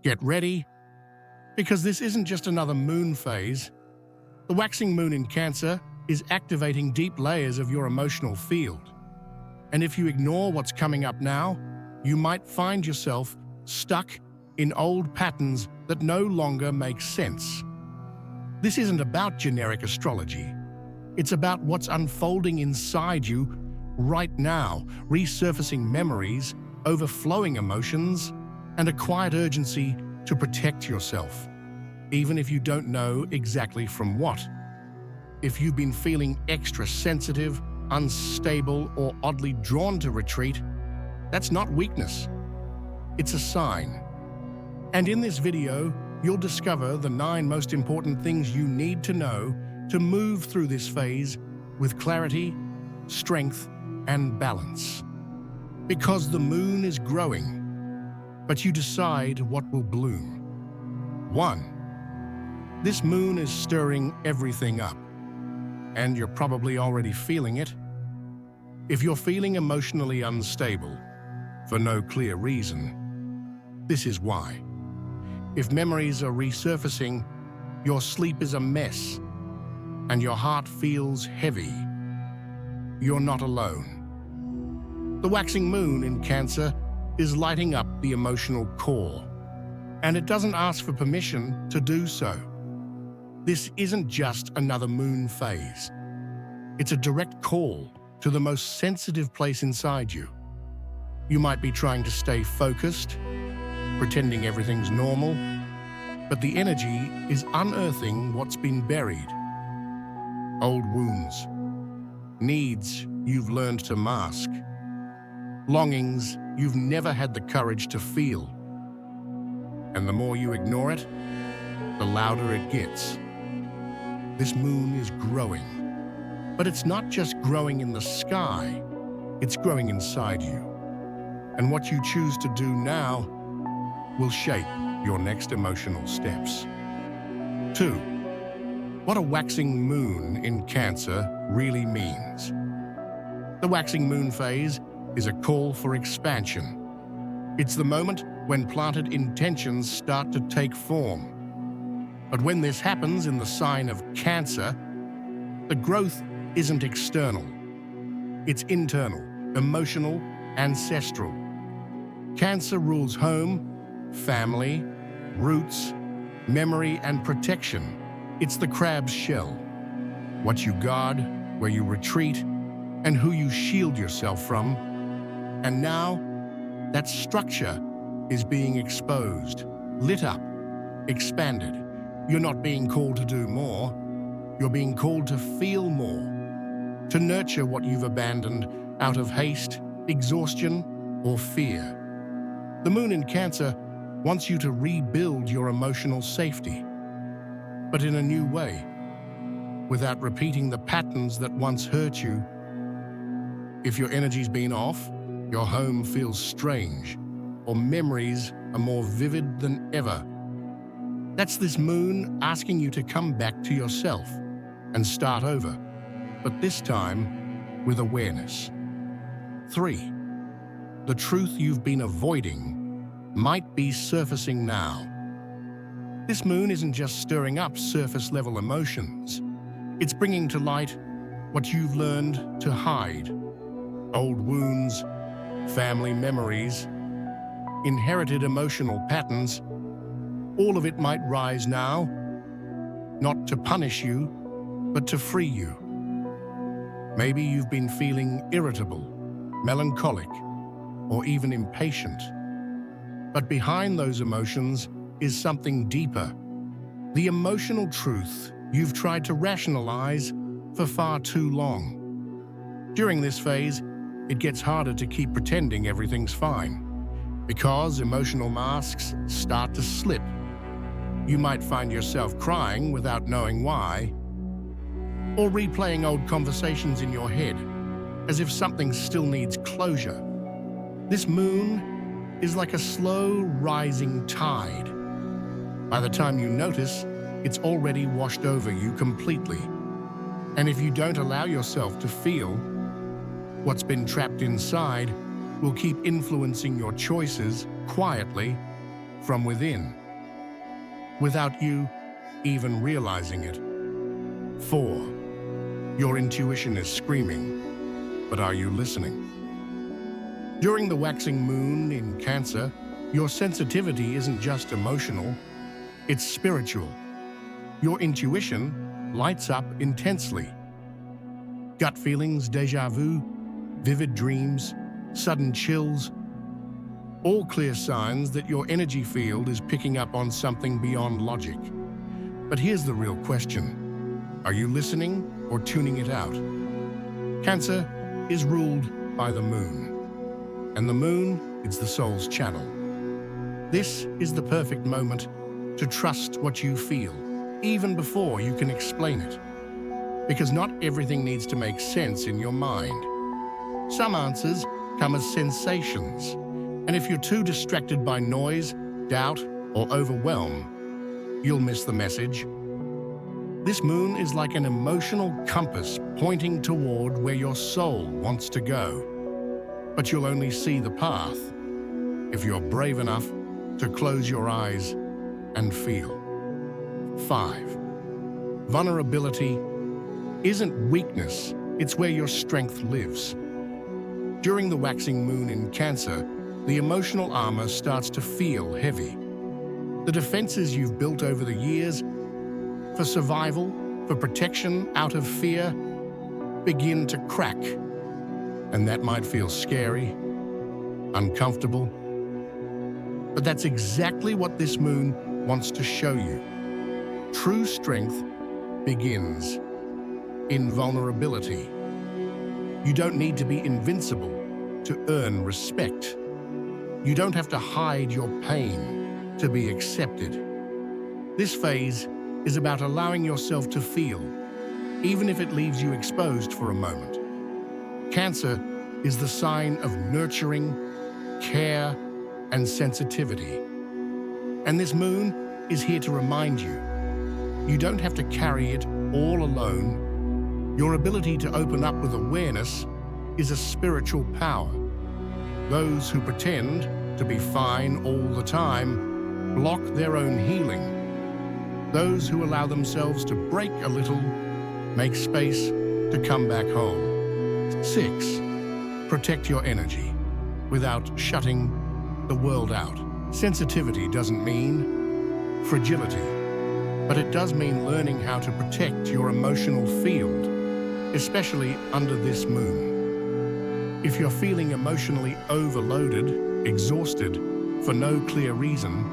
Get ready, because this isn't just another moon phase. The waxing moon in Cancer is activating deep layers of your emotional field. And if you ignore what's coming up now, you might find yourself stuck in old patterns that no longer make sense. This isn't about generic astrology. It's about what's unfolding inside you right now, resurfacing memories, overflowing emotions, and a quiet urgency to protect yourself, even if you don't know exactly from what. If you've been feeling extra sensitive, unstable, or oddly drawn to retreat, that's not weakness. It's a sign. And in this video, you'll discover the 9 most important things you need to know to move through this phase with clarity, strength, and balance. Because the moon is growing, but you decide what will bloom. 1. This moon is stirring everything up, and you're probably already feeling it. If you're feeling emotionally unstable, for no clear reason, this is why. If memories are resurfacing, your sleep is a mess, and your heart feels heavy, you're not alone. The waxing moon in Cancer is lighting up the emotional core, and it doesn't ask for permission to do so. This isn't just another moon phase. It's a direct call to the most sensitive place inside you. You might be trying to stay focused, pretending everything's normal, but the energy is unearthing what's been buried. Old wounds, needs you've learned to mask, longings you've never had the courage to feel. And the more you ignore it, the louder it gets. This moon is growing, but it's not just growing in the sky, it's growing inside you. And what you choose to do now will shape your next emotional steps. 2. What a waxing moon in Cancer really means. The waxing moon phase is a call for expansion. It's the moment when planted intentions start to take form. But when this happens in the sign of Cancer, the growth isn't external. It's internal, emotional, ancestral. Cancer rules home, family, roots, memory, and protection. It's the crab's shell. What you guard, where you retreat, and who you shield yourself from. And now, that structure is being exposed, lit up, expanded. You're not being called to do more. You're being called to feel more, to nurture what you've abandoned out of haste, exhaustion, or fear. The moon in Cancer wants you to rebuild your emotional safety, but in a new way, without repeating the patterns that once hurt you. If your energy's been off, your home feels strange, or memories are more vivid than ever, that's this moon asking you to come back to yourself and start over, but this time with awareness. 3. The truth you've been avoiding might be surfacing now. This moon isn't just stirring up surface-level emotions. It's bringing to light what you've learned to hide. Old wounds, family memories, inherited emotional patterns. All of it might rise now, not to punish you, but to free you. Maybe you've been feeling irritable, melancholic, or even impatient. But behind those emotions is something deeper. The emotional truth you've tried to rationalize for far too long. During this phase, it gets harder to keep pretending everything's fine, because emotional masks start to slip. You might find yourself crying without knowing why, or replaying old conversations in your head, as if something still needs closure. This moon is like a slow rising tide. By the time you notice, it's already washed over you completely. And if you don't allow yourself to feel, what's been trapped inside will keep influencing your choices quietly from within, without you even realizing it. 4. Your intuition is screaming, but are you listening? During the waxing moon in Cancer, your sensitivity isn't just emotional, it's spiritual. Your intuition lights up intensely. Gut feelings, déjà vu, vivid dreams, sudden chills, all clear signs that your energy field is picking up on something beyond logic. But here's the real question. Are you listening or tuning it out? Cancer is ruled by the moon, and the moon is the soul's channel. This is the perfect moment to trust what you feel, even before you can explain it. Because not everything needs to make sense in your mind. Some answers come as sensations, and if you're too distracted by noise, doubt, or overwhelm, you'll miss the message. This moon is like an emotional compass pointing toward where your soul wants to go. But you'll only see the path if you're brave enough to close your eyes and feel. 5. Vulnerability isn't weakness, it's where your strength lives. During the waxing moon in Cancer, the emotional armor starts to feel heavy. The defenses you've built over the years, for survival, for protection out of fear, begin to crack. And that might feel scary, uncomfortable. But that's exactly what this moon wants to show you. True strength begins in vulnerability. You don't need to be invincible to earn respect. You don't have to hide your pain to be accepted. This phase is about allowing yourself to feel, even if it leaves you exposed for a moment. Cancer is the sign of nurturing, care, and sensitivity. And this moon is here to remind you, you don't have to carry it all alone. Your ability to open up with awareness is a spiritual power. Those who pretend to be fine all the time block their own healing. Those who allow themselves to break a little make space to come back whole. 6. Protect your energy without shutting the world out. Sensitivity doesn't mean fragility, but it does mean learning how to protect your emotional field, especially under this moon. If you're feeling emotionally overloaded, exhausted for no clear reason,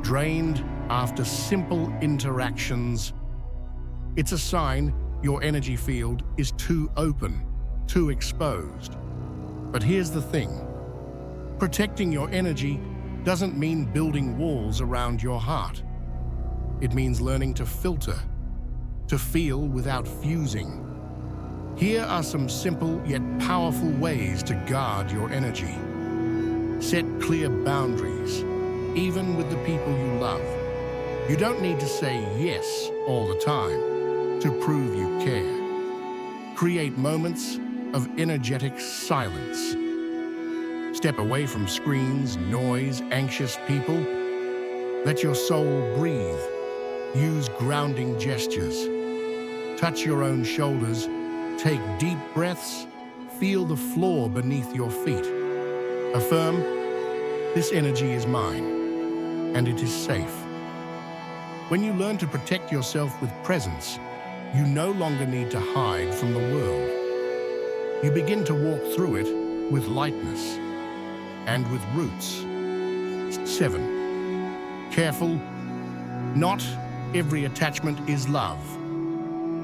drained after simple interactions, it's a sign your energy field is too open, too exposed. But here's the thing. Protecting your energy doesn't mean building walls around your heart. It means learning to filter, to feel without fusing. Here are some simple yet powerful ways to guard your energy. Set clear boundaries, even with the people you love. You don't need to say yes all the time to prove you care. Create moments of energetic silence. Step away from screens, noise, anxious people. Let your soul breathe. Use grounding gestures. Touch your own shoulders. Take deep breaths. Feel the floor beneath your feet. Affirm, this energy is mine, and it is safe. When you learn to protect yourself with presence, you no longer need to hide from the world. You begin to walk through it with lightness and with roots. 7. Careful. Not every attachment is love,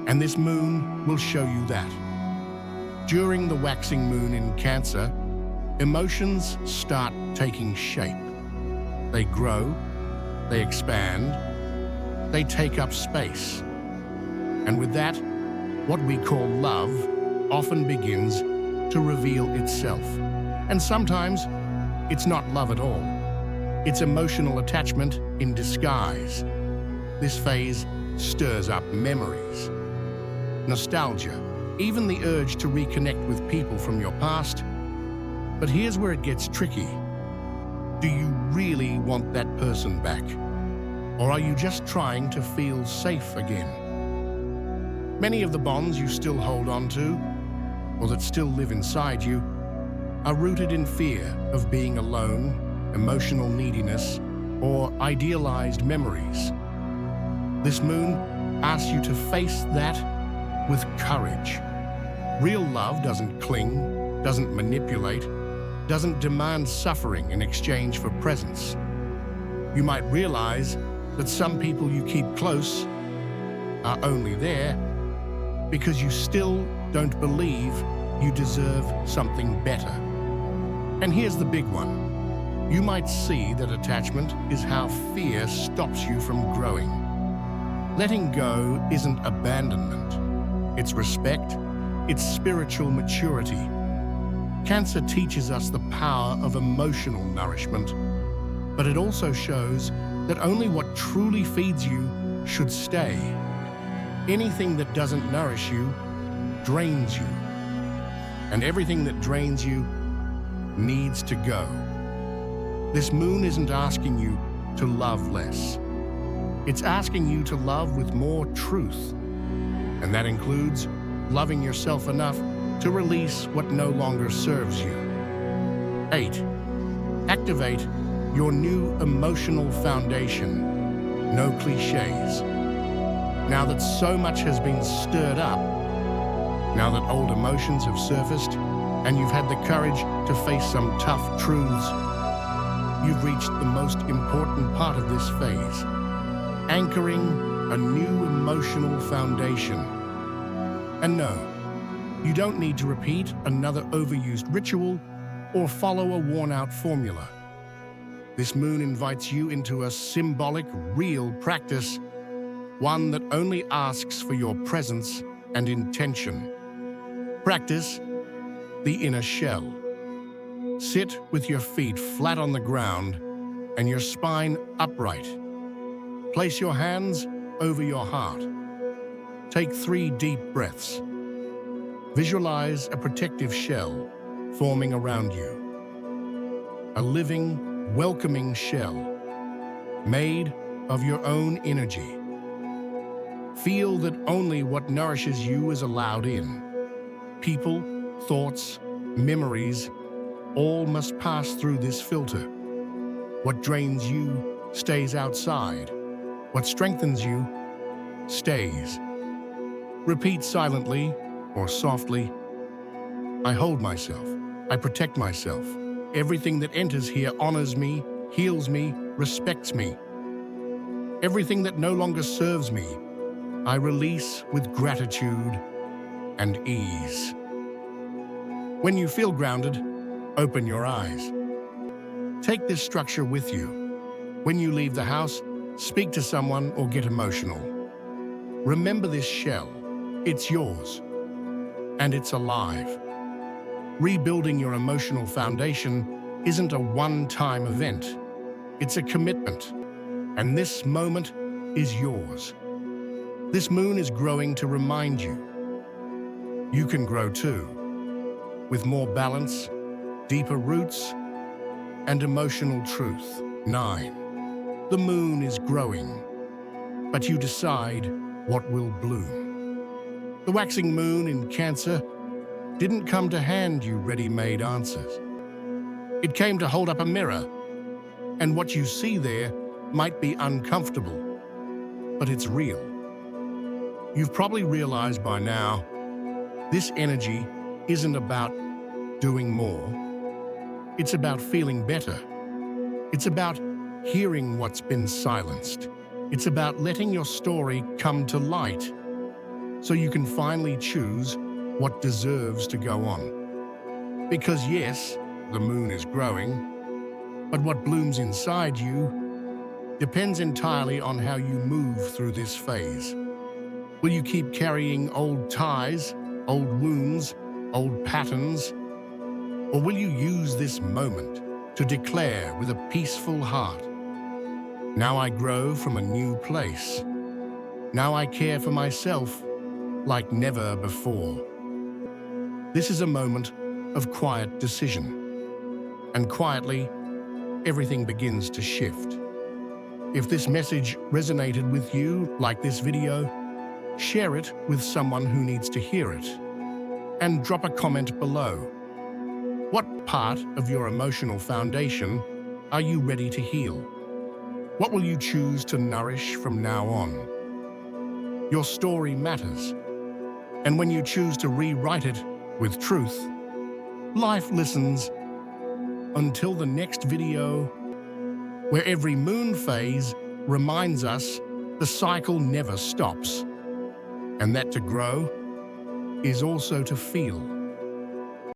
and this moon will show you that. During the waxing moon in Cancer, emotions start taking shape. They grow, they expand, they take up space. And with that, what we call love often begins to reveal itself. And sometimes it's not love at all. It's emotional attachment in disguise. This phase stirs up memories, nostalgia, even the urge to reconnect with people from your past. But here's where it gets tricky. Do you really want that person back? Or are you just trying to feel safe again? Many of the bonds you still hold on to, or that still live inside you, are rooted in fear of being alone, emotional neediness, or idealized memories. This moon asks you to face that with courage. Real love doesn't cling, doesn't manipulate, doesn't demand suffering in exchange for presence. You might realize that some people you keep close are only there because you still don't believe you deserve something better. And here's the big one. You might see that attachment is how fear stops you from growing. Letting go isn't abandonment. It's respect. It's spiritual maturity. Cancer teaches us the power of emotional nourishment, but it also shows that only what truly feeds you should stay. Anything that doesn't nourish you drains you, and everything that drains you needs to go. This moon isn't asking you to love less. It's asking you to love with more truth, and that includes loving yourself enough to release what no longer serves you. 8. Activate your new emotional foundation. No cliches. Now that so much has been stirred up, now that old emotions have surfaced, and you've had the courage to face some tough truths, you've reached the most important part of this phase, anchoring a new emotional foundation. And no, you don't need to repeat another overused ritual or follow a worn-out formula. This moon invites you into a symbolic, real practice, one that only asks for your presence and intention. Practice the inner shell. Sit with your feet flat on the ground and your spine upright. Place your hands over your heart. Take 3 deep breaths. Visualize a protective shell forming around you. A living, welcoming shell made of your own energy. Feel that only what nourishes you is allowed in. People, thoughts, memories, all must pass through this filter. What drains you stays outside. What strengthens you stays. Repeat silently or softly. I hold myself. I protect myself. Everything that enters here honors me, heals me, respects me. Everything that no longer serves me, I release with gratitude and ease. When you feel grounded, open your eyes. Take this structure with you. When you leave the house, speak to someone or get emotional. Remember this shell. It's yours, and it's alive. Rebuilding your emotional foundation isn't a one-time event. It's a commitment, and this moment is yours. This moon is growing to remind you. You can grow too, with more balance, deeper roots, and emotional truth. 9. The moon is growing, but you decide what will bloom. The waxing moon in Cancer didn't come to hand you ready-made answers. It came to hold up a mirror, and what you see there might be uncomfortable, but it's real. You've probably realized by now, this energy isn't about doing more. It's about feeling better. It's about hearing what's been silenced. It's about letting your story come to light so you can finally choose what deserves to go on. Because yes, the moon is growing, but what blooms inside you depends entirely on how you move through this phase. Will you keep carrying old ties, old wounds, old patterns? Or will you use this moment to declare with a peaceful heart, now I grow from a new place. Now I care for myself like never before. This is a moment of quiet decision. And quietly, everything begins to shift. If this message resonated with you, like this video, share it with someone who needs to hear it, and drop a comment below. What part of your emotional foundation are you ready to heal? What will you choose to nourish from now on? Your story matters, and when you choose to rewrite it with truth, life listens. Until the next video, where every moon phase reminds us the cycle never stops, and that to grow is also to feel.